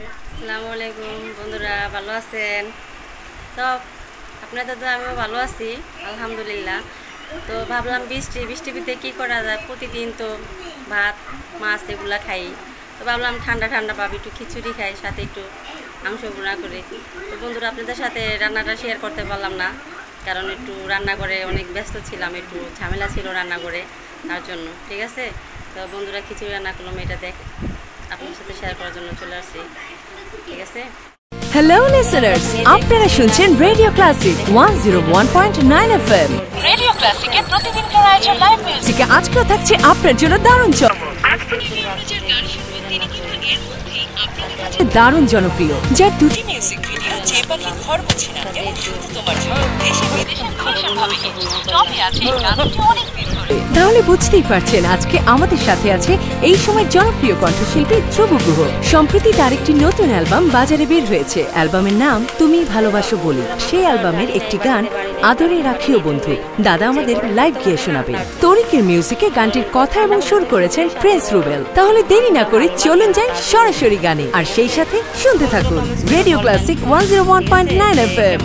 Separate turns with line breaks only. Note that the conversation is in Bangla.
আসসালামু আলাইকুম বন্ধুরা, ভালো আছেন? তো আপনাদের তো আমিও ভালো আছি আলহামদুলিল্লাহ। তো ভাবলাম বৃষ্টিতে কী করা যায়, প্রতিদিন তো ভাত মাছ এগুলা খাই। তো ভাবলাম ঠান্ডা ঠান্ডা পাবি, একটু খিচুড়ি খাই, সাথে একটু মাংস গুঁড়া করে। তো বন্ধুরা, আপনাদের সাথে রান্নাটা শেয়ার করতে পারলাম না, কারণ একটু রান্নাঘরে অনেক ব্যস্ত ছিলাম, একটু ঝামেলা ছিল রান্নাঘরে, তার জন্য। ঠিক আছে, তো বন্ধুরা খিচুড়ি রান্না করলাম, এটা আপনার সাথে শেয়ার করার জন্য চলে আসছি। ঠিক আছে।
হ্যালো লিসেনার্স, আপনারা শুনছেন রেডিও ক্লাসিক 101.9 এফএম। রেডিও ক্লাসিকে প্রতিদিনকার আয়োজন লাইভ মিউজিকে আজকেও থাকছে আপনার জন্য দারুণ দারুণ জনপ্রিয়, যার দুটি মিউজিক ভিডিও যে পাখি ঘর মুছে না কেন শুধু তোমার জন্য, দেশে বিদেশে ভীষণ ভাবে টপে আছে এই গানটি অনেক দিন ধরে। তাহলে বুঝতেই পারছেন আজকে আমাদের সাথে আছে এই সময় জনপ্রিয় কণ্ঠশিল্পী ধ্রুব গুহ। সম্প্রতি তার একটি নতুন অ্যালবাম বাজারে বের হয়েছে। অ্যালবামের নাম তুমি ভালোবাসো বলি। সেই অ্যালবামের একটি গান আদরে রাখিও বন্ধু দাদা আমাদের লাইভ গিয়ে শোনাবেন। তরিকের মিউজিকে গানটির কথা এবং সুর করেছেন প্রিন্স রুবেল। তাহলে দেরি না করে চলুন যাই সরাসরি গানে, আর সেই সাথে শুনতে থাকুন রেডিও ক্লাসিক 101.9 এফএম।